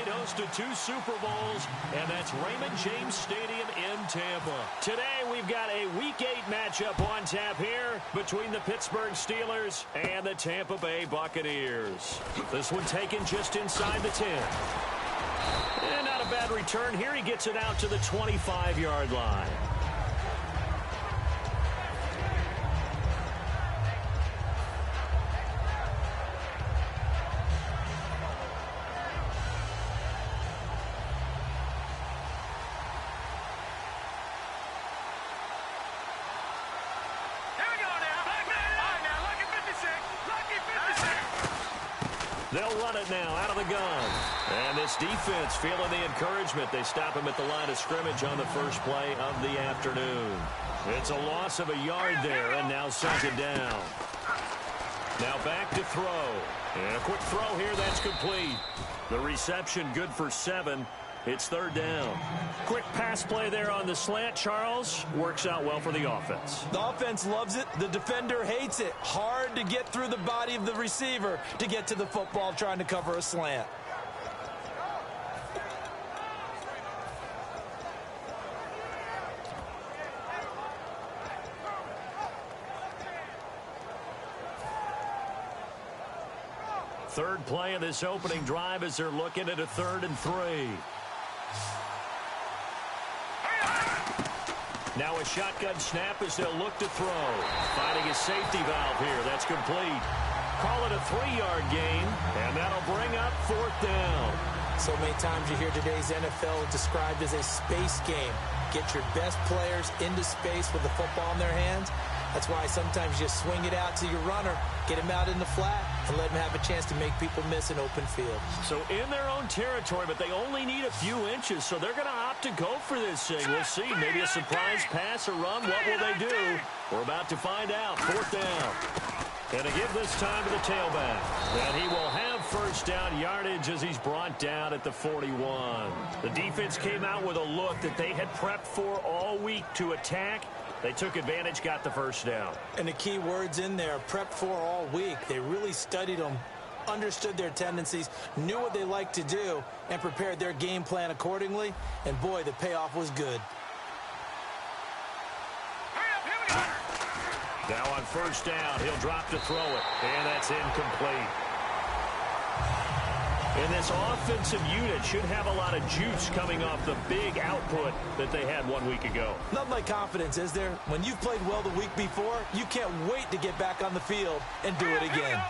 State hosted 2 Super Bowls, and that's Raymond James Stadium in Tampa. Today, we've got a Week 8 matchup on tap here between the Pittsburgh Steelers and the Tampa Bay Buccaneers. This one taken just inside the 10. And not a bad return here. He gets it out to the 25-yard line. They'll run it now out of the gun. And this defense feeling the encouragement. They stop him at the line of scrimmage on the first play of the afternoon. It's a loss of a yard there, and now second down. Now back to throw. And a quick throw here, that's complete. The reception good for 7. It's third down. Quick pass play there on the slant, Charles. Works out well for the offense. The offense loves it. The defender hates it. Hard to get through the body of the receiver to get to the football trying to cover a slant. Third play of this opening drive as they're looking at a 3rd and 3. Now a shotgun snap as they'll look to throw. Finding a safety valve here. That's complete. Call it a 3-yard gain, and that'll bring up 4th down. So many times you hear today's NFL described as a space game. Get your best players into space with the football in their hands. That's why sometimes you swing it out to your runner, get him out in the flat, and let him have a chance to make people miss an open field. So in their own territory, but they only need a few inches, so they're going to opt to go for this thing. We'll see. Maybe a surprise pass or run. What will they do? We're about to find out. 4th down. And to give this time to the tailback. And he will have first down yardage as he's brought down at the 41. The defense came out with a look that they had prepped for all week to attack. They took advantage, got the first down. And the key words in there, prepped for all week. They really studied them, understood their tendencies, knew what they liked to do, and prepared their game plan accordingly. And, boy, the payoff was good. Now on first down, he'll drop to throw it, and that's incomplete. And this offensive unit should have a lot of juice coming off the big output that they had 1 week ago. Nothing like confidence, is there? When you've played well the week before, you can't wait to get back on the field and do it again.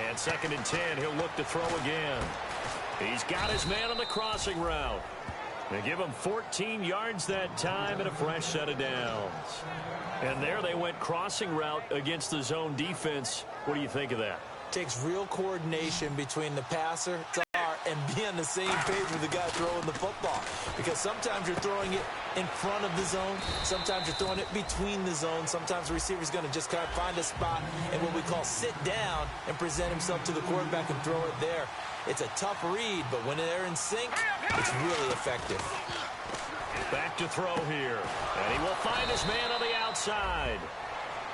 And 2nd and 10, he'll look to throw again. He's got his man on the crossing route. They give him 14 yards that time and a fresh set of downs. And there they went crossing route against the zone defense. What do you think of that? Takes real coordination between the passer and be on the same page with the guy throwing the football. Because sometimes you're throwing it in front of the zone. Sometimes you're throwing it between the zone. Sometimes the receiver's going to just kind of find a spot and what we call sit down and present himself to the quarterback and throw it there. It's a tough read, but when they're in sync, it's really effective. Back to throw here. And he will find his man on the outside.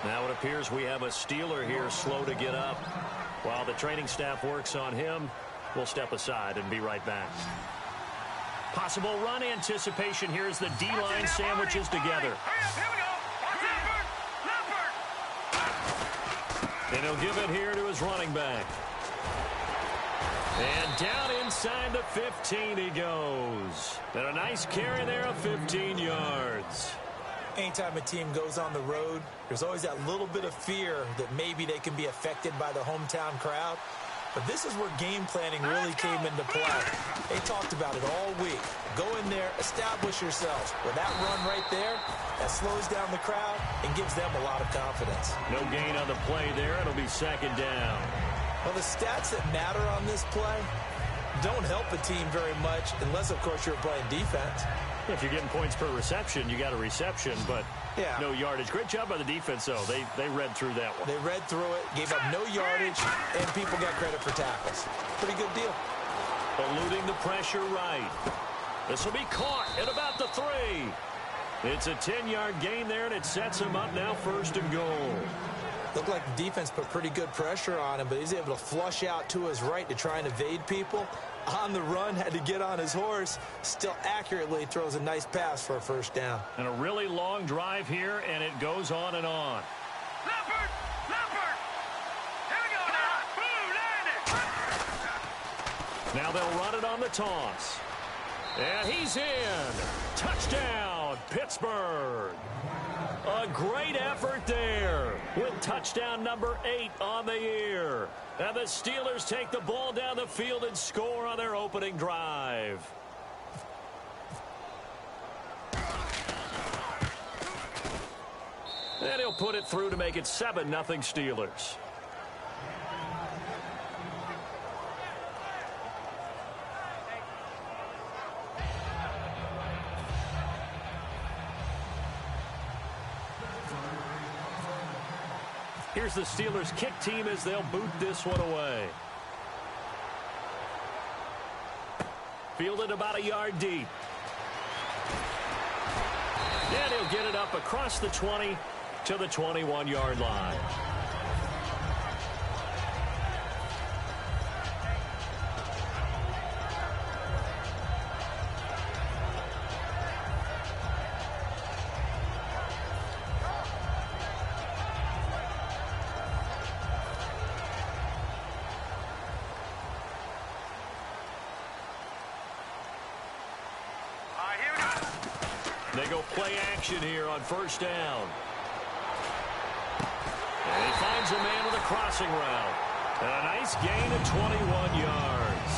Now it appears we have a Steeler here slow to get up. While the training staff works on him, we'll step aside and be right back. Possible run anticipation here as the D-line sandwiches together. And he'll give it here to his running back. And down inside the 15 he goes. And a nice carry there of 15 yards. Anytime a team goes on the road, there's always that little bit of fear that maybe they can be affected by the hometown crowd. But this is where game planning really came into play. They talked about it all week. Go in there, establish yourselves. With that run right there, that slows down the crowd and gives them a lot of confidence. No gain on the play there. It'll be 2nd down. Well, the stats that matter on this play don't help a team very much unless, of course, you're playing defense. If you're getting points per reception, you got a reception, but no yardage. Great job by the defense, though. They read through that one. They read through it, gave up no yardage, and people got credit for tackles. Pretty good deal. Eluding the pressure right. This will be caught at about the 3. It's a 10-yard gain there, and it sets him up now 1st and goal. Looked like the defense put pretty good pressure on him, but he's able to flush out to his right to try and evade people. On the run, had to get on his horse. Still accurately throws a nice pass for a first down. And a really long drive here, and it goes on and on. Leopard! Leopard! Here we go now! Boom! Land it! Now they'll run it on the toss. And he's in. Touchdown, Pittsburgh. A great effort there with touchdown number 8 on the year. And the Steelers take the ball down the field and score on their opening drive. And he'll put it through to make it 7-0 Steelers. Here's the Steelers kick team as they'll boot this one away. Fielded about a yard deep. And he'll get it up across the 20 to the 21-yard line. They go play action here on first down. And he finds a man with a crossing route. And a nice gain of 21 yards.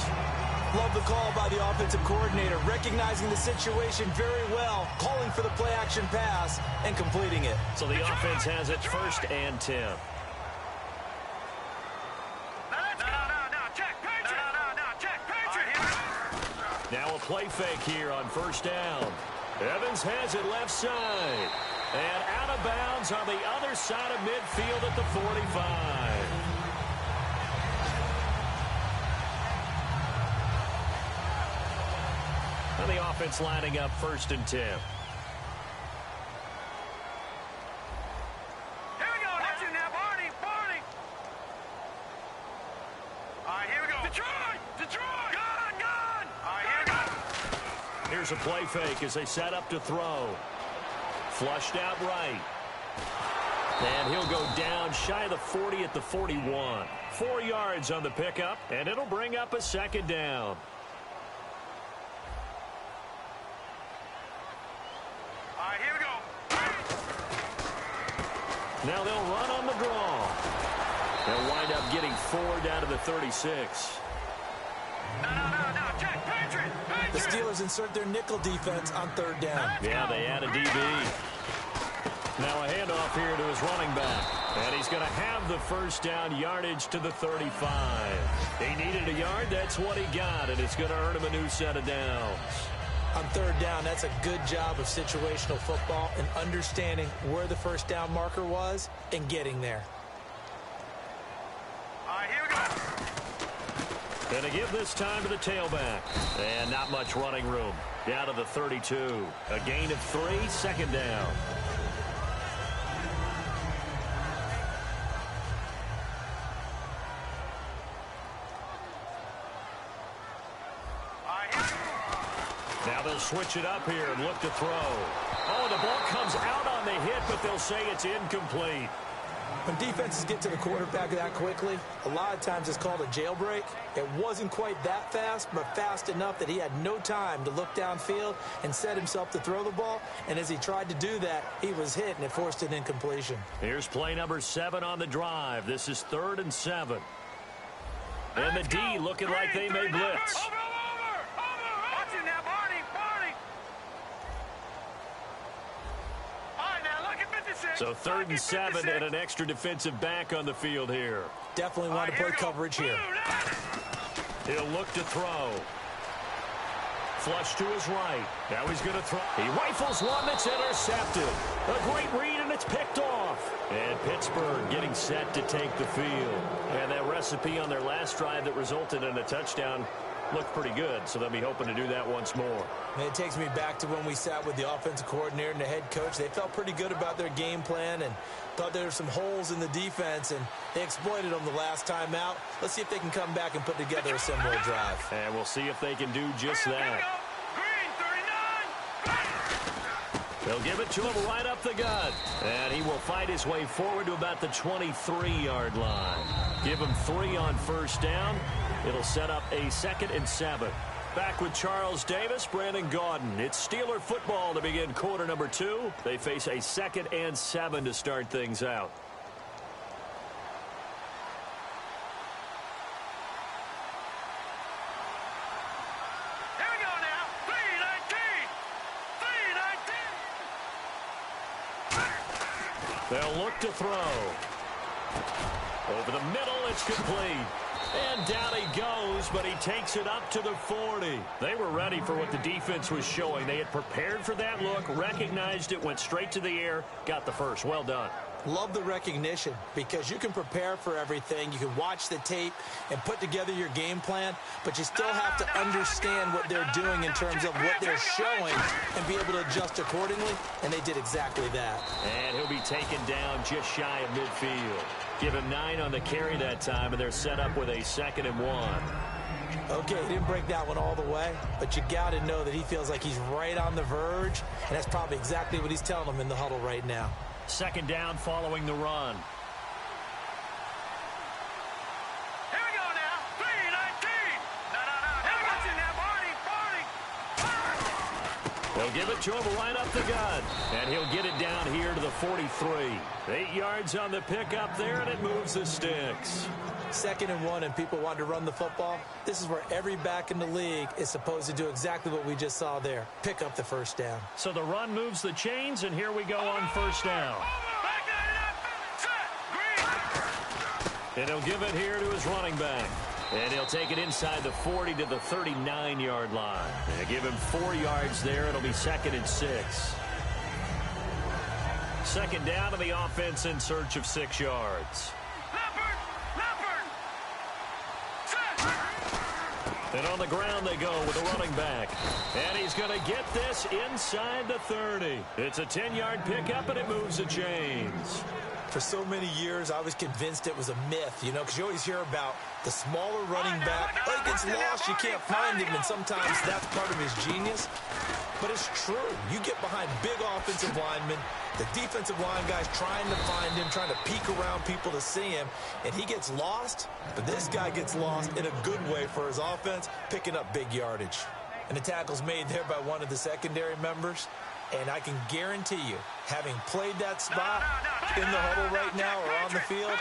Love the call by the offensive coordinator, recognizing the situation very well, calling for the play action pass and completing it. So the offense has it 1st and 10. Now a play fake here on first down. Evans has it left side. And out of bounds on the other side of midfield at the 45. And the offense lining up 1st and 10. Here we go. Watch it now, Barney. Barney. All right, here we go. Detroit. Detroit. Gun. Gun. All right, here we go. Here's a play fake as they set up to throw. Flushed out right. And he'll go down shy of the 40 at the 41. 4 yards on the pickup, and it'll bring up a 2nd down. All right, here we go. Now they'll run on the draw. They'll wind up getting 4 down to the 36. No, check. Patriot. The Steelers insert their nickel defense on 3rd down. Yeah, they add a DB. Now a handoff here to his running back. And he's going to have the 1st down, yardage to the 35. He needed a yard. That's what he got, and it's going to earn him a new set of downs. On 3rd down, that's a good job of situational football and understanding where the 1st down marker was and getting there. All right, here we go. Going to give this time to the tailback. And not much running room. Down to the 32. A gain of 3, 2nd down. Now they'll switch it up here and look to throw. Oh, the ball comes out on the hit, but they'll say it's incomplete. When defenses get to the quarterback that quickly, a lot of times it's called a jailbreak. It wasn't quite that fast, but fast enough that he had no time to look downfield and set himself to throw the ball. And as he tried to do that, he was hit, and it forced an incompletion. Here's play number 7 on the drive. This is 3rd and 7. And the D looking like they may blitz. Over. Watch it now, Barney. All right, now look at 56. So 3rd and 7 and an extra defensive back on the field here. Definitely want to play coverage here. He'll look to throw. Flush to his right. Now he's going to throw. He rifles one that's intercepted. A great read, and it's picked off. And Pittsburgh getting set to take the field. And that recipe on their last drive that resulted in a touchdown looked pretty good, so they'll be hoping to do that once more. And it takes me back to when we sat with the offensive coordinator and the head coach. They felt pretty good about their game plan and thought there were some holes in the defense, and they exploited them the last time out. Let's see if they can come back and put together a similar drive. And we'll see if they can do just that. They'll give it to him right up the gut. And he will fight his way forward to about the 23-yard line. Give him 3 on first down. It'll set up a 2nd and 7. Back with Charles Davis, Brandon Gaudin. It's Steeler football to begin quarter number 2. They face a 2nd and 7 to start things out. They'll look to throw. Over the middle, it's complete. And down he goes, but he takes it up to the 40. They were ready for what the defense was showing. They had prepared for that look, recognized it, went straight to the air, got the first. Well done. Love the recognition because you can prepare for everything. You can watch the tape and put together your game plan, but you still have to understand what they're doing in terms of what they're showing and be able to adjust accordingly, and they did exactly that. And he'll be taken down just shy of midfield. Give him 9 on the carry that time, and they're set up with a 2nd and 1. Okay, he didn't break that one all the way, but you got to know that he feels like he's right on the verge, and that's probably exactly what he's telling them in the huddle right now. 2nd down following the run. Here we go now. 3-19. No. What's in there, Barney? They'll give it to him right up the gut. And he'll get it down here to the 43. 8 yards on the pickup there, and it moves the sticks. 2nd and 1, and people want to run the football. This is where every back in the league is supposed to do exactly what we just saw there. Pick up the first down. So the run moves the chains, and here we go on first down. And he'll give it here to his running back. And he'll take it inside the 40 to the 39-yard line. And give him 4 yards there. It'll be 2nd and 6. 2nd down to the offense in search of 6 yards. And on the ground they go with the running back. And he's going to get this inside the 30. It's a 10-yard pickup, and it moves the chains. For so many years, I was convinced it was a myth, you know, because you always hear about the smaller running back. Oh, he gets lost, you can't find him, and sometimes that's part of his genius. But it's true. You get behind big offensive linemen, the defensive line guy's trying to find him, trying to peek around people to see him, and he gets lost. But this guy gets lost in a good way for his offense, picking up big yardage. And the tackle's made there by one of the secondary members. And I can guarantee you, having played that spot in the huddle right now or on the field,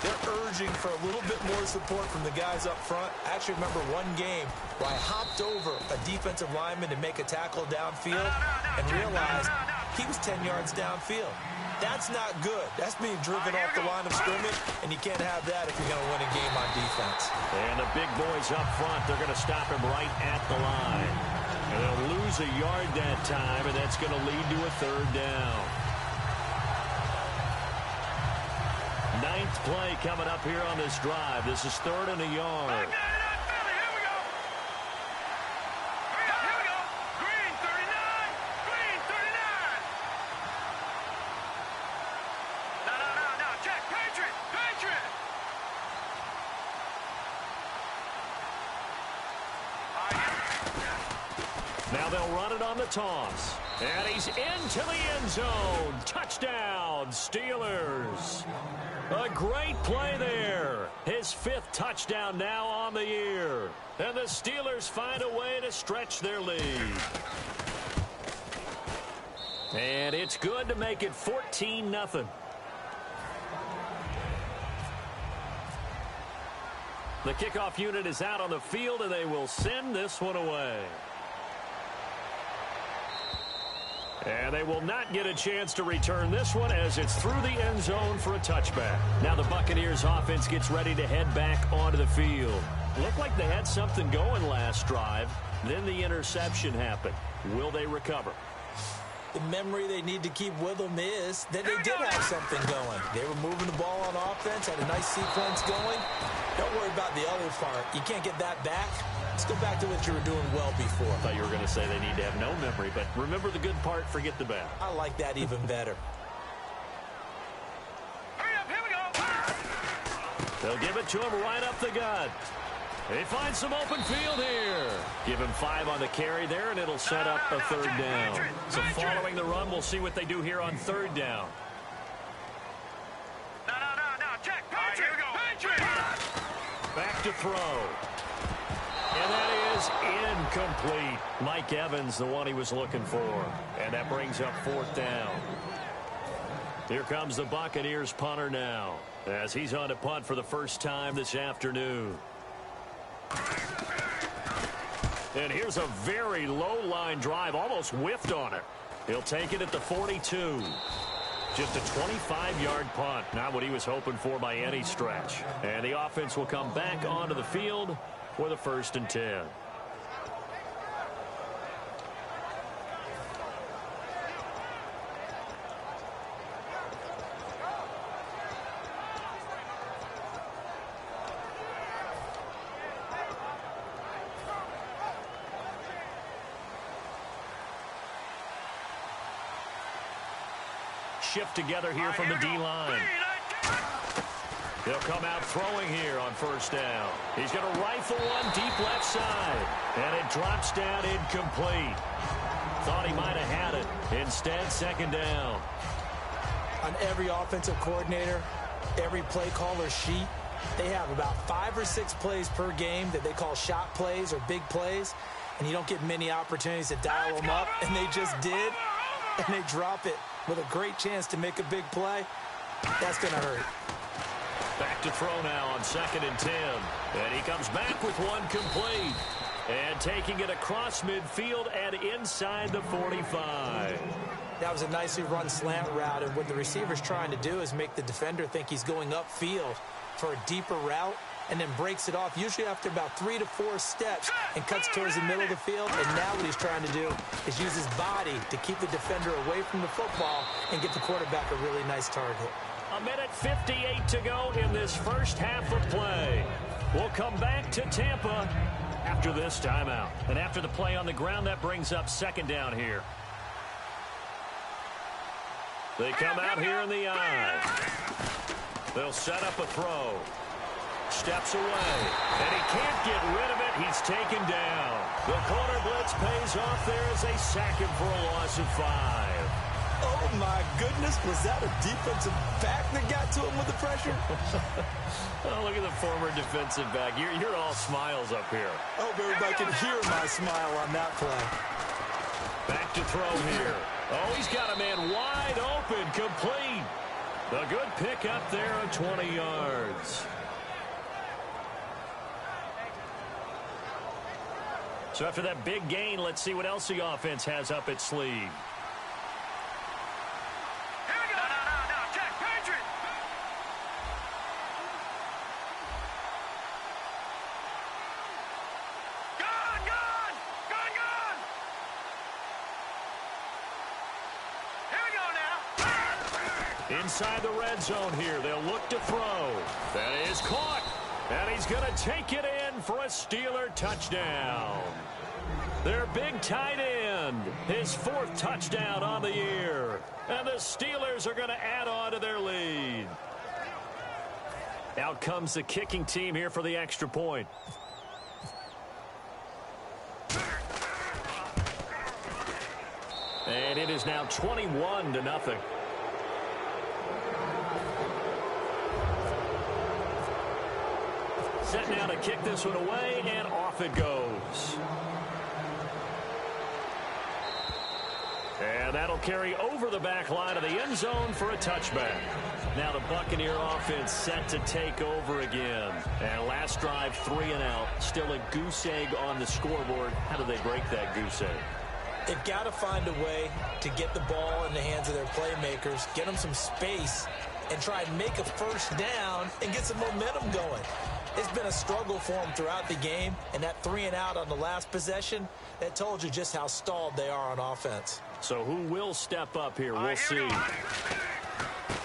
they're urging for a little bit more support from the guys up front. I actually remember one game where I hopped over a defensive lineman to make a tackle downfield and realized he was 10 yards downfield. That's not good. That's being driven off the line of scrimmage, and you can't have that if you're going to win a game on defense. And the big boys up front, they're going to stop him right at the line. And they'll lose a yard that time, and that's going to lead to a 3rd down. 9th play coming up here on this drive. This is 3rd and a yard. Now they'll run it on the toss. And he's into the end zone. Touchdown, Steelers. A great play there. His 5th touchdown now on the year. And the Steelers find a way to stretch their lead. And it's good to make it 14-0. The kickoff unit is out on the field, and they will send this one away. And they will not get a chance to return this one as it's through the end zone for a touchback. Now the Buccaneers offense gets ready to head back onto the field. Looked like they had something going last drive. Then the interception happened. Will they recover? The memory they need to keep with them is that they did have something going. They were moving the ball on offense, had a nice sequence going. Don't worry about the other part. You can't get that back. Let's go back to what you were doing well before. I thought you were going to say they need to have no memory, but remember the good part, forget the bad. I like that even better. Hurry up, here we go. They'll give it to him right up the gut. He finds some open field here. Give him 5 on the carry there, and it'll set up a third down. So following the run, we'll see what they do here on third down. No, check. Patrick, here we go. Patrick. Back to throw. And that is incomplete. Mike Evans, the one he was looking for. And that brings up fourth down. Here comes the Buccaneers punter now, as he's on to punt for the first time this afternoon. And here's a very low-line drive, almost whiffed on it. He'll take it at the 42. Just a 25-yard punt, not what he was hoping for by any stretch. And the offense will come back onto the field for the 1st and 10. Shift together here from the D-line. They'll come out throwing here on first down. He's going to rifle one deep left side. And it drops down incomplete. Thought he might have had it. Instead, second down. On every offensive coordinator, every play caller sheet, they have about 5 or 6 plays per game that they call shot plays or big plays. And you don't get many opportunities to dial them up. And they just did. And they drop it with a great chance to make a big play. That's going to hurt. Back to throw now on 2nd and 10. And he comes back with one complete. And taking it across midfield and inside the 45. That was a nicely run slant route. And what the receiver's trying to do is make the defender think he's going upfield for a deeper route, and then breaks it off, usually after about 3 to 4 steps, and cuts towards the middle of the field. And now what he's trying to do is use his body to keep the defender away from the football and get the quarterback a really nice target. 1:58 to go in this first half of play. We'll come back to Tampa after this timeout. And after the play on the ground, that brings up second down here. They come out here in the eye. They'll set up a throw. Steps away, and he can't get rid of it. He's taken down. The corner blitz pays off there as they sack him for a loss of 5. Oh, my goodness. Was that a defensive back that got to him with the pressure? Oh, look at the former defensive back. You're all smiles up here. I hope everybody can hear my smile on that play. Back to throw here. Oh, he's got a man wide open, complete. A good pick up there of 20 yards. So after that big gain, let's see what else the offense has up its sleeve. Here we go. No, check. Patrick. Gone. Here we go now. Inside the red zone here, they'll look to throw. That is caught. And he's going to take it in for a Steeler touchdown. Their big tight end, his 4th touchdown on the year. And the Steelers are going to add on to their lead. Out comes the kicking team here for the extra point. And it is now 21-0. Set now to kick this one away, and off it goes. And that'll carry over the back line of the end zone for a touchback. Now the Buccaneer offense set to take over again. And last drive, 3 and out. Still a goose egg on the scoreboard. How do they break that goose egg? They've got to find a way to get the ball in the hands of their playmakers, get them some space, and try and make a first down and get some momentum going. It's been a struggle for them throughout the game, and that 3 and out on the last possession, that told you just how stalled they are on offense. So who will step up here? We'll see.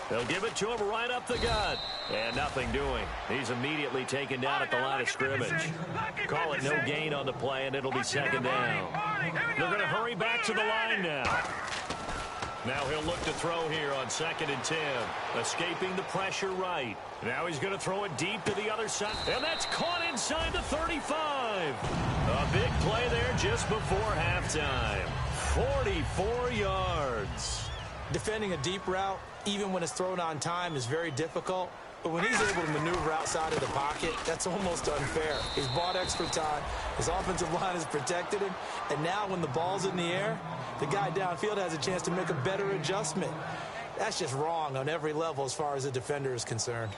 They'll give it to him right up the gut. And nothing doing. He's immediately taken down at the line of scrimmage. Call it no gain on the play, and it'll be second down. They're going to hurry back to the line now. Now he'll look to throw here on 2nd and 10. Escaping the pressure right. Now he's going to throw it deep to the other side. And that's caught inside the 35. A big play there just before halftime. 44 yards. Defending a deep route, even when it's thrown on time, is very difficult. But when he's able to maneuver outside of the pocket, that's almost unfair. He's bought extra time. His offensive line has protected him. And now when the ball's in the air, the guy downfield has a chance to make a better adjustment. That's just wrong on every level as far as the defender is concerned.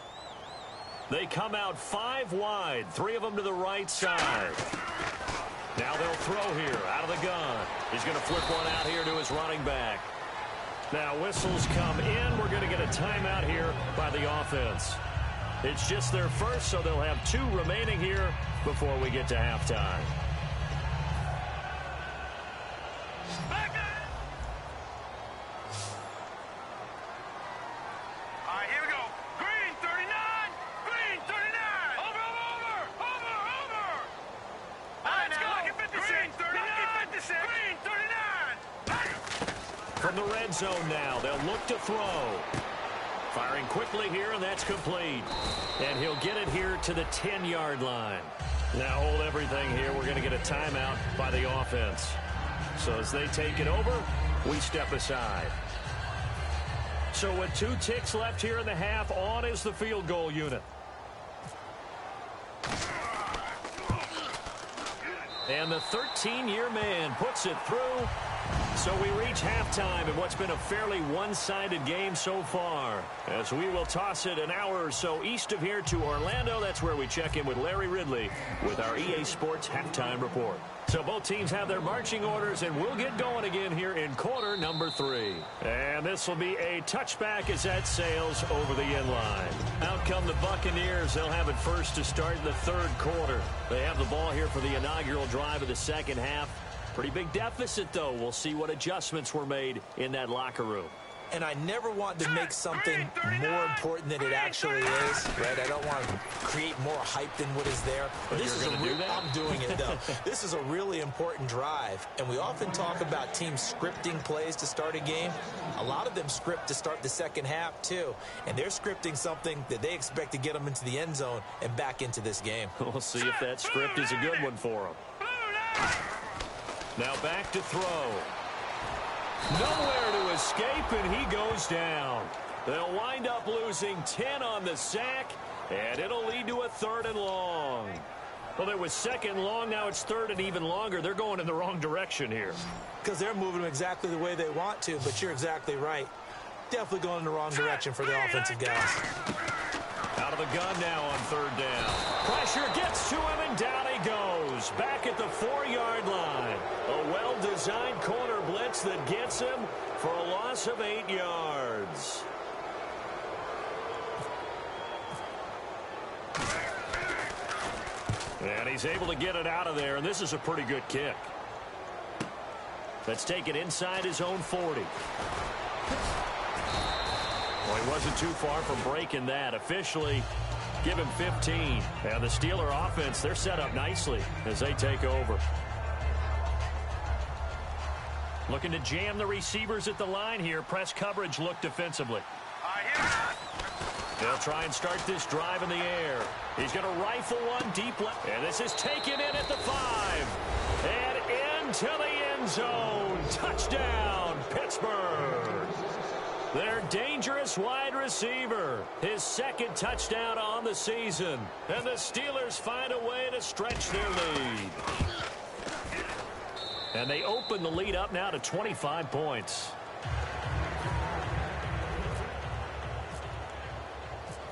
They come out 5 wide, 3 of them to the right side. Now they'll throw here out of the gun. He's going to flip one out here to his running back. Now whistles come in. We're going to get a timeout here by the offense. It's just their first, so they'll have 2 remaining here before we get to halftime. From the red zone now, they'll look to throw. Firing quickly here, and that's complete. And he'll get it here to the 10-yard line. Now hold everything here. We're going to get a timeout by the offense. So as they take it over, we step aside. So with 2 ticks left here in the half, on is the field goal unit. And the 13-year man puts it through. So we reach halftime in what's been a fairly one-sided game so far. As we will toss it an hour or so east of here to Orlando. That's where we check in with Larry Ridley with our EA Sports Halftime Report. So both teams have their marching orders, and we'll get going again here in quarter number 3. And this will be a touchback as that sails over the end line. Out come the Buccaneers. They'll have it first to start the 3rd quarter. They have the ball here for the inaugural drive of the second half. Pretty big deficit, though. We'll see what adjustments were made in that locker room. And I never want to make something more important than it actually is, right? I don't want to create more hype than what is there. But this is I'm doing it, though. This is a really important drive, and we often talk about teams scripting plays to start a game. A lot of them script to start the second half, too, and they're scripting something that they expect to get them into the end zone and back into this game. We'll see if that script is a good one for them. Now back to throw. Nowhere to escape, and he goes down. They'll wind up losing 10 on the sack, and it'll lead to a 3rd and long. Well, there was 2nd and long. Now it's 3rd and even longer. They're going in the wrong direction here. Because they're moving them exactly the way they want to, but you're exactly right. Definitely going in the wrong direction for the offensive guys. Out of the gun now on 3rd down. Pressure gets to him, and down he goes. Back at the 4-yard line. A well-designed corner blitz that gets him for a loss of 8 yards. And he's able to get it out of there, and this is a pretty good kick. Let's take it inside his own 40. Well, he wasn't too far from breaking that. Officially, give him 15. And the Steeler offense, they're set up nicely as they take over. Looking to jam the receivers at the line here. Press coverage look defensively. They'll try and start this drive in the air. He's going to rifle one deep left. And this is taken in at the 5. And into the end zone. Touchdown, Pittsburgh. Their dangerous wide receiver. His 2nd touchdown on the season. And the Steelers find a way to stretch their lead. And they open the lead up now to 25 points.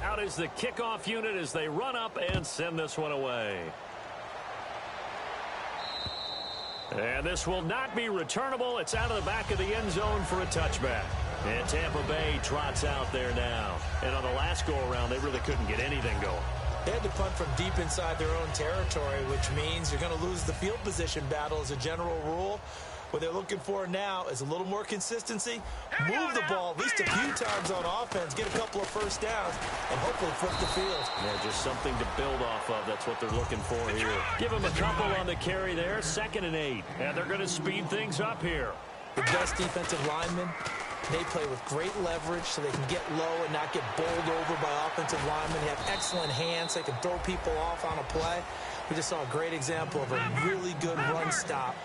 Out is the kickoff unit as they run up and send this one away. And this will not be returnable. It's out of the back of the end zone for a touchback. And Tampa Bay trots out there now. And on the last go-around, they really couldn't get anything going. They had to punt from deep inside their own territory, which means you're going to lose the field position battle as a general rule. What they're looking for now is a little more consistency, move the ball at least a few times on offense, get a couple of first downs, and hopefully flip the field. Yeah, just something to build off of. That's what they're looking for here. Give them a couple on the carry there, 2nd and 8. And they're going to speed things up here. The best defensive linemen, they play with great leverage so they can get low and not get bowled over by offensive linemen. They have excellent hands. They can throw people off on a play. We just saw a great example of a really good run stop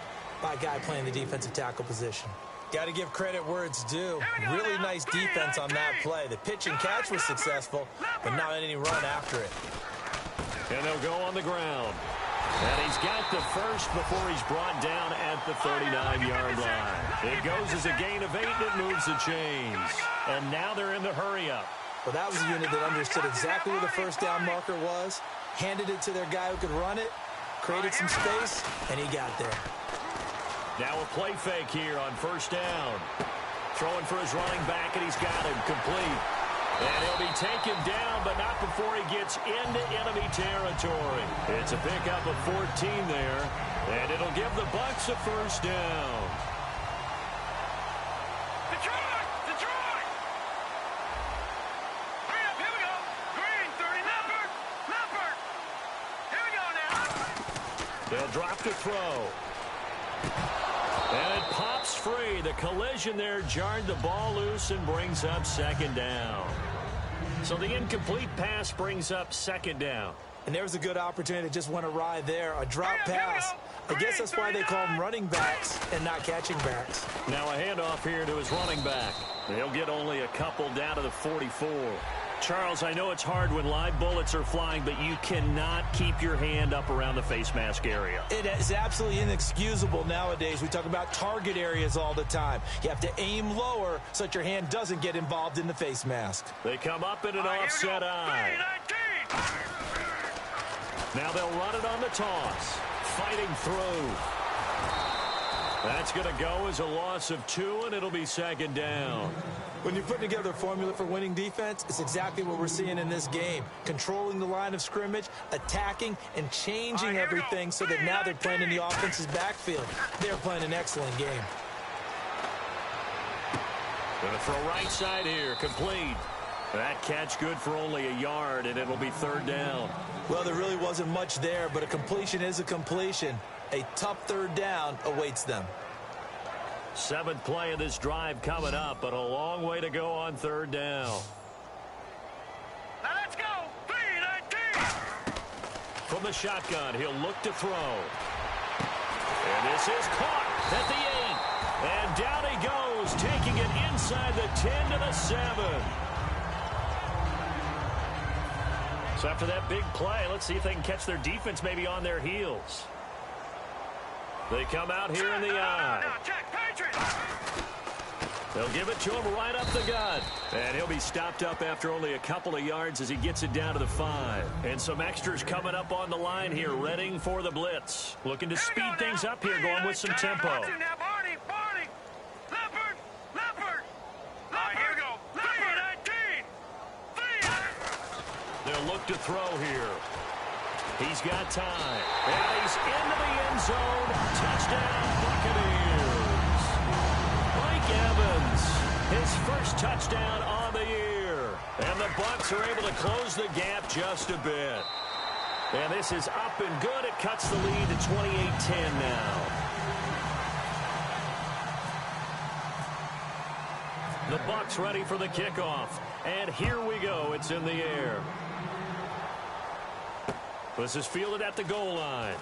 by a guy playing the defensive tackle position. Got to give credit where it's due. Really nice defense on that play. The pitch and catch was successful, but not any run after it. And they'll go on the ground. And he's got the first before he's brought down at the 39-yard line. It goes as a gain of 8, and it moves the chains. And now they're in the hurry-up. Well, that was a unit that understood exactly where the first down marker was, handed it to their guy who could run it, created some space, and he got there. Now a play fake here on 1st down. Throwing for his running back, and he's got him complete. And he'll be taken down, but not before he gets into enemy territory. It's a pickup of 14 there, and it'll give the Bucs a 1st down. Detroit! Detroit! Hurry up, here we go. Green, 30, Leopard. Here we go now. They'll drop to throw. And it pops free. The collision there jarred the ball loose and brings up 2nd down. So the incomplete pass brings up 2nd down. And there was a good opportunity that just went awry there. A drop pass. I guess that's why they call them running backs and not catching backs. Now a handoff here to his running back. They'll get only a couple down to the 44. Charles, I know it's hard when live bullets are flying, but you cannot keep your hand up around the face mask area. It is absolutely inexcusable nowadays. We talk about target areas all the time. You have to aim lower so that your hand doesn't get involved in the face mask. They come up in an offset eye. Now they'll run it on the toss. Fighting through. That's going to go as a loss of 2, and it'll be 2nd down. When you put together a formula for winning defense, it's exactly what we're seeing in this game. Controlling the line of scrimmage, attacking, and changing everything so that now they're playing in the offense's backfield. They're playing an excellent game. Going to throw right side here, complete. That catch good for only a yard, and it'll be 3rd down. Well, there really wasn't much there, but a completion is a completion. A tough 3rd down awaits them. 7th play of this drive coming up, but a long way to go on 3rd down. Now let's go. 3-19. From the shotgun, he'll look to throw. And this is caught at the 8. And down he goes, taking it inside the 10 to the 7. So after that big play, let's see if they can catch their defense maybe on their heels. They come out here in the eye. They'll give it to him right up the gut. And he'll be stopped up after only a couple of yards as he gets it down to the 5. And some extras coming up on the line here, readying for the blitz. Looking to speed things up here, going with some tempo. They'll look to throw here. He's got time. And he's into the end zone. Touchdown, Buccaneers. Mike Evans, his first touchdown on the year. And the Bucs are able to close the gap just a bit. And this is up and good. It cuts the lead to 28-10 now. The Bucs ready for the kickoff. And here we go. It's in the air. This is fielded at the goal line.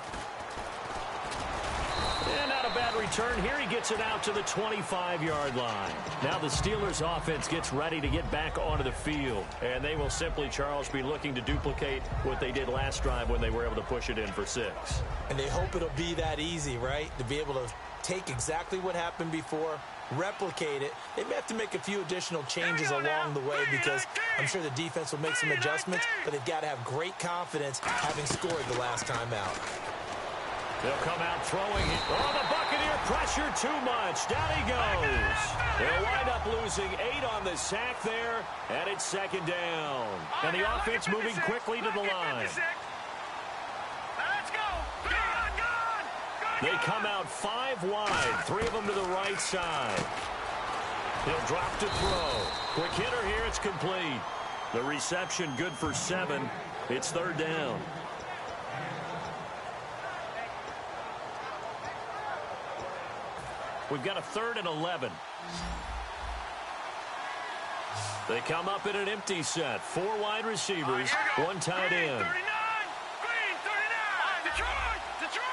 And not a bad return here. He gets it out to the 25-yard line. Now the Steelers offense gets ready to get back onto the field. And they will simply, Charles, be looking to duplicate what they did last drive when they were able to push it in for 6. And they hope it'll be that easy, right? To be able to take exactly what happened before, replicate it. They may have to make a few additional changes along the way because I'm sure the defense will make some adjustments, but they've got to have great confidence having scored the last time out. They'll come out throwing it. Oh, the Buccaneer pressure too much. Down he goes. They'll wind up losing 8 on the sack there, and it's 2nd down. And the offense moving quickly to the line. Let's go. They come out 5 wide, 3 of them to the right side. He'll drop to throw. Quick hitter here, it's complete. The reception good for 7. It's 3rd down. We've got a 3rd and 11. They come up in an empty set. 4 wide receivers, 1 tight end. 39! Green, 39! Detroit! Detroit!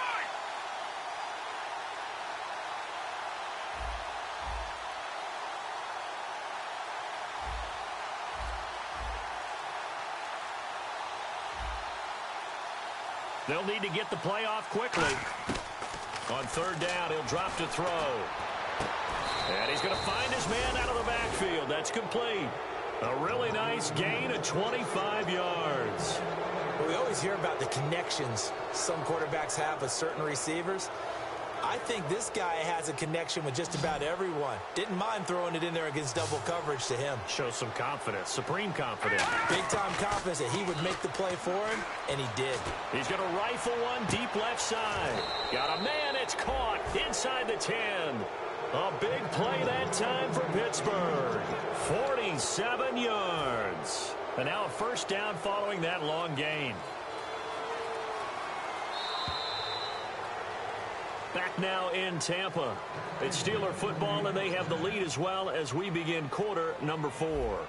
They'll need to get the play off quickly. On 3rd down, he'll drop to throw. And he's going to find his man out of the backfield. That's complete. A really nice gain of 25 yards. Well, we always hear about the connections some quarterbacks have with certain receivers. I think this guy has a connection with just about everyone. Didn't mind throwing it in there against double coverage to him. Shows some confidence, supreme confidence. Big-time confidence that he would make the play for him, and he did. He's going to rifle one deep left side. Got a man, it's caught inside the 10. A big play that time for Pittsburgh. 47 yards. And now a 1st down following that long gain. Back now in Tampa. It's Steeler football, and they have the lead as well as we begin quarter number 4.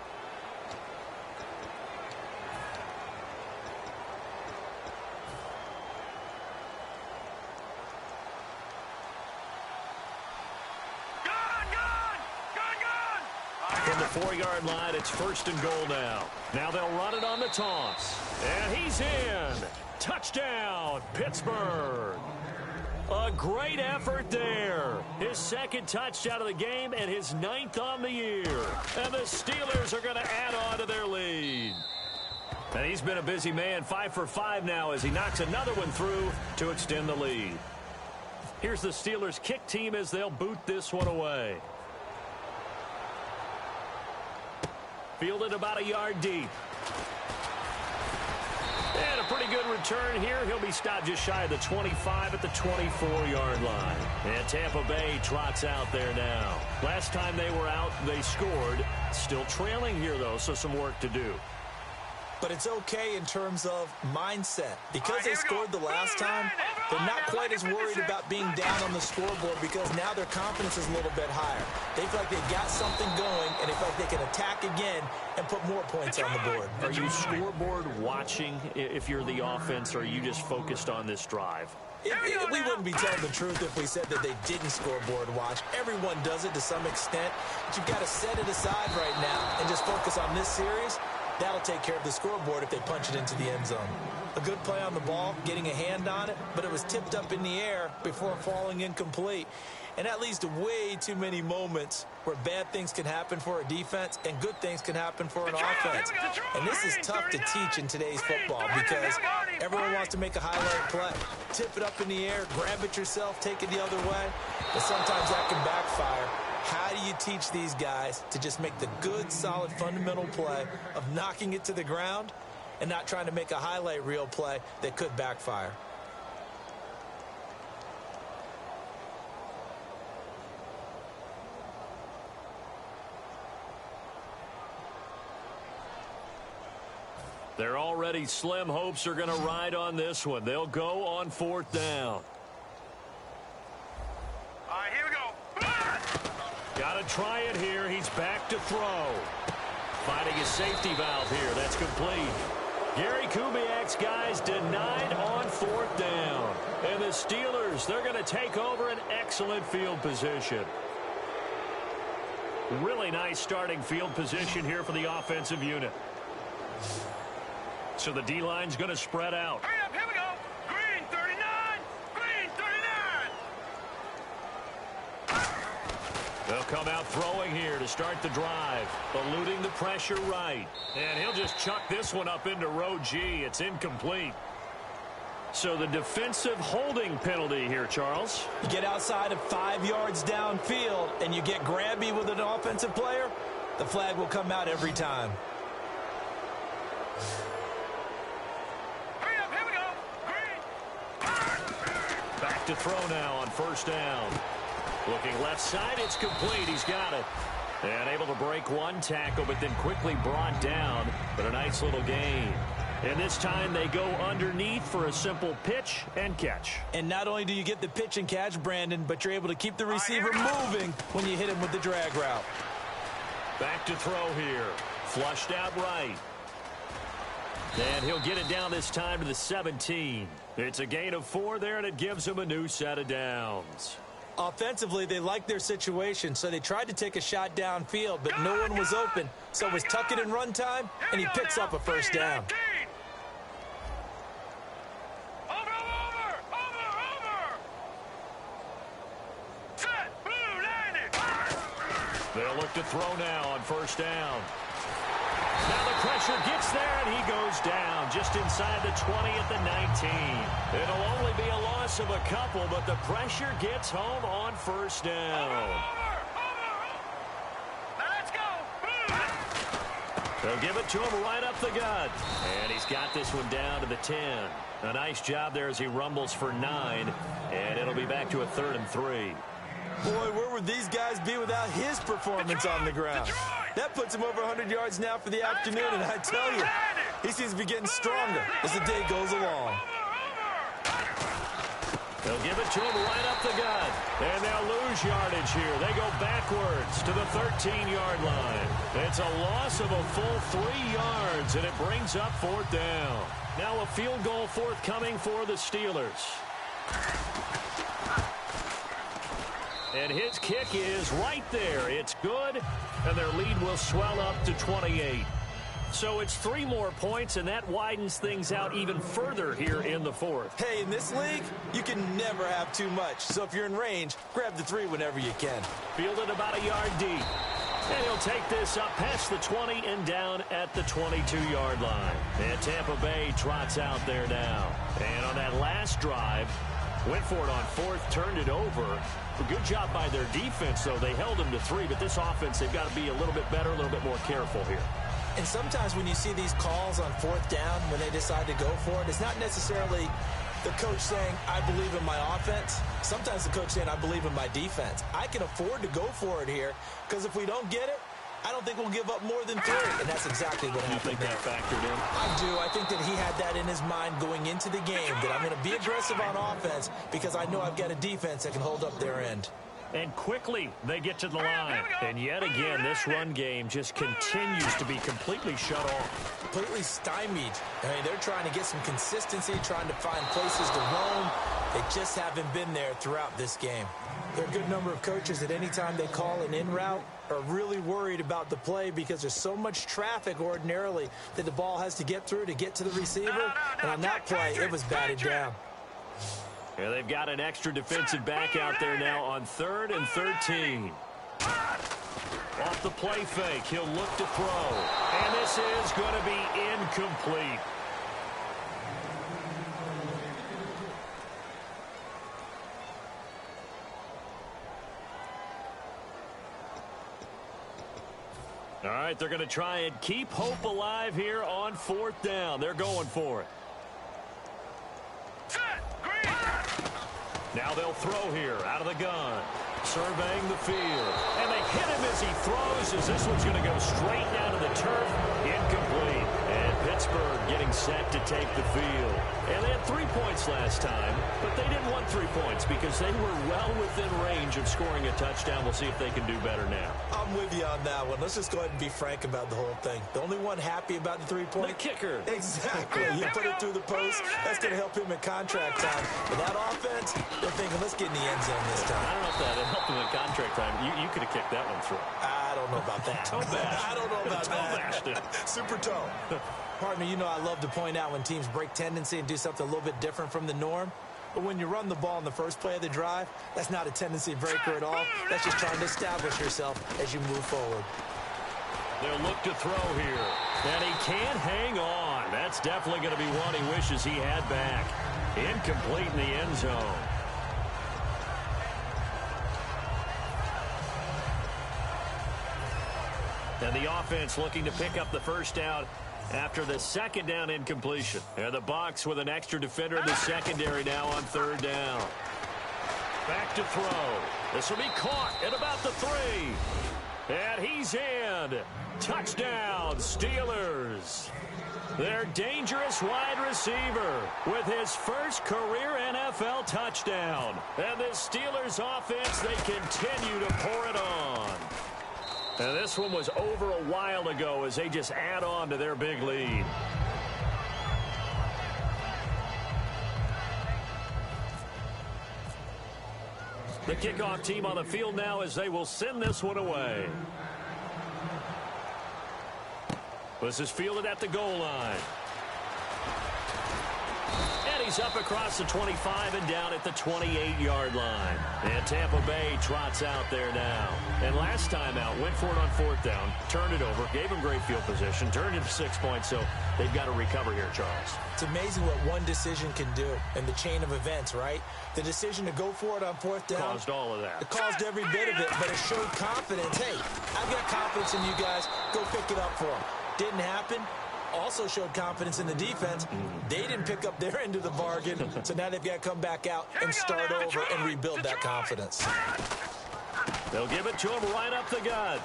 From the 4-yard line, it's 1st and goal now. Now they'll run it on the toss. And he's in. Touchdown, Pittsburgh. A great effort there. His 2nd touchdown of the game and his 9th on the year. And the Steelers are going to add on to their lead. And he's been a busy man, 5 for 5 now as he knocks another one through to extend the lead. Here's the Steelers kick team as they'll boot this one away. Fielded about a yard deep. And a pretty good return here. He'll be stopped just shy of the 25 at the 24-yard line. And Tampa Bay trots out there now. Last time they were out, they scored. Still trailing here, though, so some work to do. But it's okay in terms of mindset. Because they scored the last time, they're not quite as worried about being down on the scoreboard because now their confidence is a little bit higher. They feel like they've got something going, and they feel like they can attack again and put more points on the board. Are you scoreboard watching if you're the offense, or are you just focused on this drive? We wouldn't be telling the truth if we said that they didn't scoreboard watch. Everyone does it to some extent, but you've got to set it aside right now and just focus on this series. That'll take care of the scoreboard if they punch it into the end zone. A good play on the ball, getting a hand on it, but it was tipped up in the air before falling incomplete. And that leads to way too many moments where bad things can happen for a defense and good things can happen for an offense. And this is tough to teach in today's football because everyone wants to make a highlight play. Tip it up in the air, grab it yourself, take it the other way. But sometimes that can backfire. How do you teach these guys to just make the good, solid, fundamental play of knocking it to the ground and not trying to make a highlight reel play that could backfire? They're already slim hopes are going to ride on this one. They'll go on 4th down. All right, here we go. Got to try it here. He's back to throw. Finding a safety valve here. That's complete. Gary Kubiak's guys denied on 4th down. And the Steelers, they're going to take over an excellent field position. Really nice starting field position here for the offensive unit. So the D-line's going to spread out. Hurry up, here we go. Green, 39. Green, 39. They'll come out throwing here to start the drive. Eluding the pressure right. And he'll just chuck this one up into row G. It's incomplete. So the defensive holding penalty here, Charles. You get outside of 5 yards downfield and you get grabby with an offensive player, the flag will come out every time. Hurry up, here we go. Green. Back back to throw now on first down. Looking left side, it's complete. He's got it. And able to break one tackle, but then quickly brought down. But a nice little gain. And this time they go underneath for a simple pitch and catch. And not only do you get the pitch and catch, Brandon, but you're able to keep the receiver moving when you hit him with the drag route. Back to throw here. Flushed out right. And he'll get it down this time to the 17. It's a gain of 4 there, and it gives him a new set of downs. Offensively, they liked their situation, so they tried to take a shot downfield, but no one was open. So it was tuck it and run time, and he picks up a first down. They'll look to throw now on first down. Now the pressure gets there, and he goes down just inside the 20 at the 19. It'll only be a loss of a couple, but the pressure gets home on first down. Let's go. They'll give it to him right up the gut. And he's got this one down to the 10. A nice job there as he rumbles for 9. And it'll be back to a 3rd and 3. Boy, where would these guys be without his performance on the ground? That puts him over 100 yards now for the afternoon, and I tell you, he seems to be getting stronger as the day goes along. They'll give it to him right up the gut, and they'll lose yardage here. They go backwards to the 13-yard line. It's a loss of a full 3 yards, and it brings up 4th down. Now a field goal forthcoming for the Steelers. And his kick is right there. It's good, and their lead will swell up to 28. So it's 3 more points, and that widens things out even further here in the 4th. Hey, in this league, you can never have too much. So if you're in range, grab the 3 whenever you can. Fielded about a yard deep. And he'll take this up past the 20 and down at the 22-yard line. And Tampa Bay trots out there now. And on that last drive, went for it on 4th, turned it over. A good job by their defense, though. They held them to 3, but this offense, they've got to be a little bit better, a little bit more careful here. And sometimes when you see these calls on 4th down, when they decide to go for it, it's not necessarily the coach saying, I believe in my offense. Sometimes the coach saying, I believe in my defense. I can afford to go for it here, because if we don't get it, I don't think we'll give up more than 3. And that's exactly what happened. You think that factored in? I do. I think that he had that in his mind going into the game, that I'm going to be aggressive on offense because I know I've got a defense that can hold up their end. And quickly they get to the line. And yet again, this run game just continues to be completely shut off. Completely stymied. I mean, they're trying to get some consistency, trying to find places to roam. They just haven't been there throughout this game. There are a good number of coaches that any time they call an in route are really worried about the play because there's so much traffic ordinarily that the ball has to get through to get to the receiver. And on that play, it was batted down. Yeah, they've got an extra defensive back out there now on 3rd and 13. Off the play fake, he'll look to throw. And this is going to be incomplete. All right, they're going to try and keep hope alive here on 4th down. They're going for it. Now they'll throw here out of the gun. Surveying the field. And they hit him as he throws, as this one's going to go straight down to the turf. Incomplete. And Pittsburgh getting set to take the field. And they had 3 points last time, but they didn't want 3 points because they were well within range of scoring a touchdown. We'll see if they can do better now. I'm with you on that one. Let's just go ahead and be frank about the whole thing. The only one happy about the 3-point. The kicker. Exactly. You put it through the post. That's going to help him in contract time. But that offense, they're thinking, let's get in the end zone this time. I don't know if that helped him in contract time. You could have kicked that one through. I don't know about that. I don't know about that. Super toe. Partner, you know I love to point out when teams break tendency and do something a little bit different from the norm. But when you run the ball in the first play of the drive, that's not a tendency breaker at all. That's just trying to establish yourself as you move forward. They'll look to throw here. And he can't hang on. That's definitely going to be one he wishes he had back. Incomplete in the end zone. And the offense looking to pick up the first down after the 2nd down incompletion. And the Bucs with an extra defender in the secondary now on 3rd down. Back to throw. This will be caught at about the 3. And he's in. Touchdown, Steelers. Their dangerous wide receiver with his first career NFL touchdown. And this Steelers offense, they continue to pour it on. And this one was over a while ago as they just add on to their big lead. The kickoff team on the field now as they will send this one away. This is fielded at the goal line. And he's up across the 25 and down at the 28-yard line. And Tampa Bay trots out there now. And last time out, went for it on 4th down, turned it over, gave him great field position, turned it to 6 points, so they've got to recover here, Charles. It's amazing what one decision can do in the chain of events, right? The decision to go for it on 4th down. Caused all of that. It caused every bit of it, but it showed confidence. Hey, I've got confidence in you guys. Go pick it up for them. Didn't happen. Also showed confidence in the defense. They didn't pick up their end of the bargain, so now they've got to come back out and start over and rebuild that confidence. They'll give it to him right up the gut.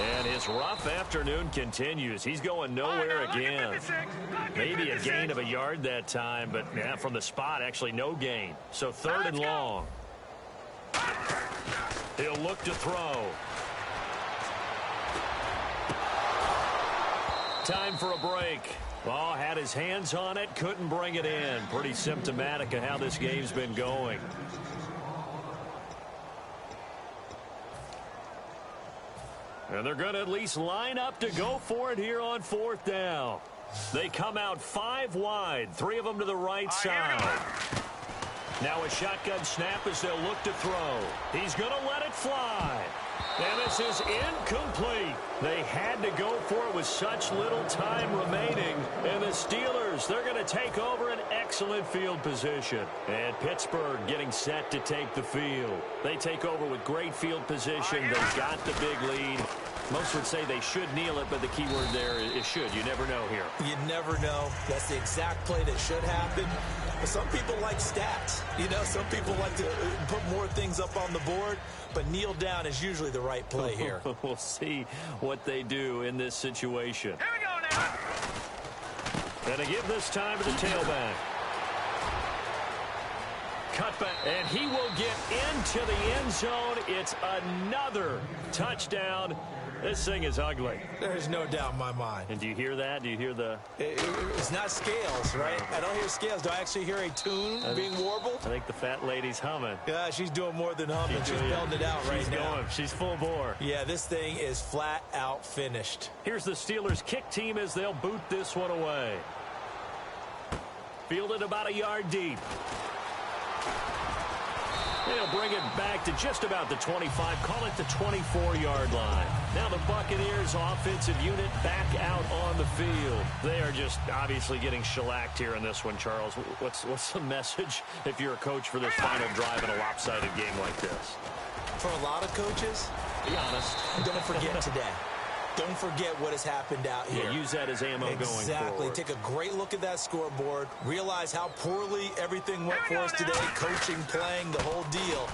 And his rough afternoon continues. He's going nowhere again. Maybe a gain of a yard that time, but yeah, from the spot, actually no gain. So 3rd and long. He'll look to throw. Time for a break. Oh, had his hands on it, couldn't bring it in. Pretty symptomatic of how this game's been going. And they're going to at least line up to go for it here on 4th down. They come out 5 wide, 3 of them to the right side. Now a shotgun snap as they'll look to throw. He's going to let it fly. And this is incomplete. They had to go for it with such little time remaining. And the Steelers, they're going to take over an excellent field position. And Pittsburgh getting set to take the field. They take over with great field position. They've got the big lead. Most would say they should kneel it, but the key word there is should. You never know here. You never know. That's the exact play that should happen. But some people like stats. You know, some people like to put more things up on the board, but kneel down is usually the right play here. We'll see what they do in this situation. Here we go now. And to give this time to the tailback. Cutback, and he will get into the end zone. It's another touchdown. This thing is ugly. There's no doubt in my mind. And do you hear that? Do you hear the... It's not scales, right? I don't hear scales. Do I actually hear a tune being warbled? I think the fat lady's humming. Yeah, she's doing more than humming. She's belting it out right now. She's full bore. Yeah, this thing is flat out finished. Here's the Steelers kick team as they'll boot this one away. Fielded about a yard deep. They'll bring it back to just about the 25, call it the 24-yard line. Now the Buccaneers offensive unit back out on the field. They are just obviously getting shellacked here in this one, Charles. What's the message if you're a coach for this final drive in a lopsided game like this? For a lot of coaches, be honest. Don't forget today. Don't forget what has happened out here. Yeah, use that as ammo going forward. Exactly. Take a great look at that scoreboard. Realize how poorly everything went for us today. Coaching, playing, the whole deal.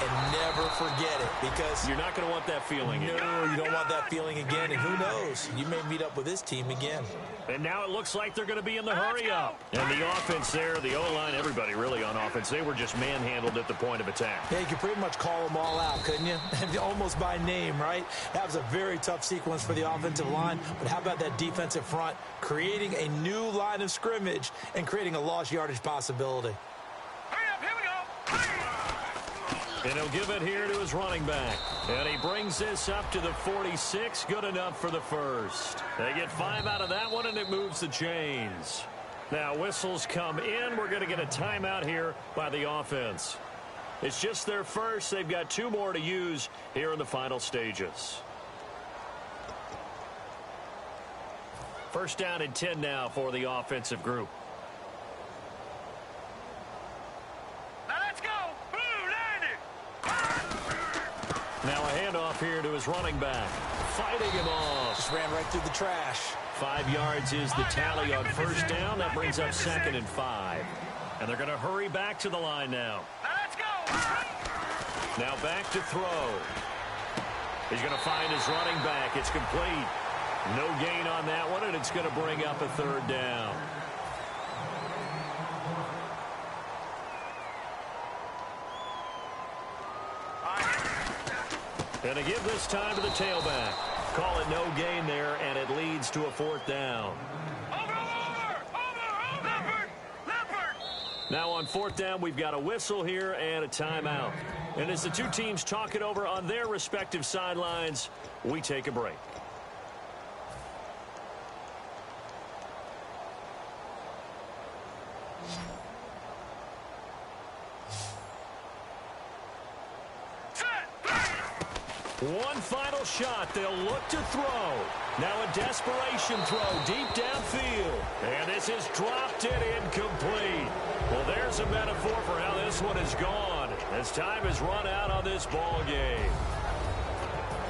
And never forget it, because you're not going to want that feeling again. No, you don't want that feeling again. And who knows? You may meet up with this team again. And now it looks like they're going to be in the hurry up. And the offense there, the O-line, everybody really on offense, they were just manhandled at the point of attack. Yeah, you could pretty much call them all out, couldn't you? Almost by name, right? That was a very tough sequence for the offensive line. But how about that defensive front creating a new line of scrimmage and creating a lost yardage possibility? Hurry up, here we go. And he'll give it here to his running back. And he brings this up to the 46. Good enough for the first. They get 5 out of that one, and it moves the chains. Now whistles come in. We're going to get a timeout here by the offense. It's just their first. They've got 2 more to use here in the final stages. First down and 10 now for the offensive group. Now a handoff here to his running back. Fighting him off. Just ran right through the trash. 5 yards is the tally on first down. That brings up 2nd and 5. And they're going to hurry back to the line now. Let's go. Now back to throw. He's going to find his running back. It's complete. No gain on that one, and it's going to bring up a third down. And to give this time to the tailback. Call it no gain there, and it leads to a fourth down. Now on fourth down, we've got a whistle here and a timeout. And as the two teams talk it over on their respective sidelines, we take a break. One final shot. They'll look to throw. Now a desperation throw deep downfield. And this is dropped it incomplete. Well, there's a metaphor for how this one is gone as time has run out on this ball game.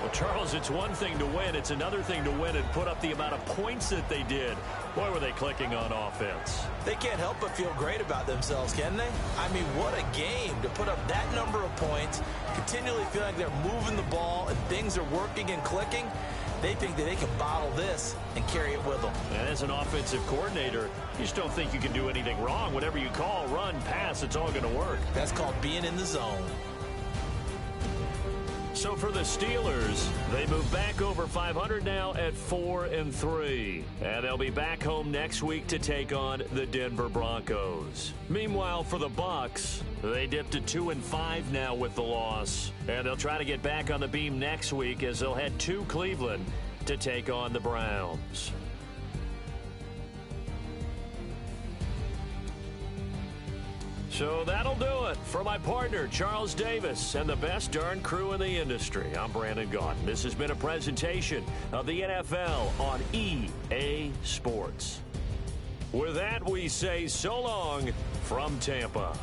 Well, Charles, it's one thing to win. It's another thing to win and put up the amount of points that they did. Boy, were they clicking on offense. They can't help but feel great about themselves, can they? I mean, what a game to put up that number of points, continually feel like they're moving the ball and things are working and clicking. They think that they can bottle this and carry it with them. And as an offensive coordinator, you just don't think you can do anything wrong. Whatever you call, run, pass, it's all going to work. That's called being in the zone. So for the Steelers, they move back over 500 now at 4-3. And they'll be back home next week to take on the Denver Broncos. Meanwhile, for the Bucs, they dipped to 2-5 now with the loss. And they'll try to get back on the beam next week as they'll head to Cleveland to take on the Browns. So that'll do it for my partner, Charles Davis, and the best darn crew in the industry. I'm Brandon Gaudin. This has been a presentation of the NFL on EA Sports. With that, we say so long from Tampa.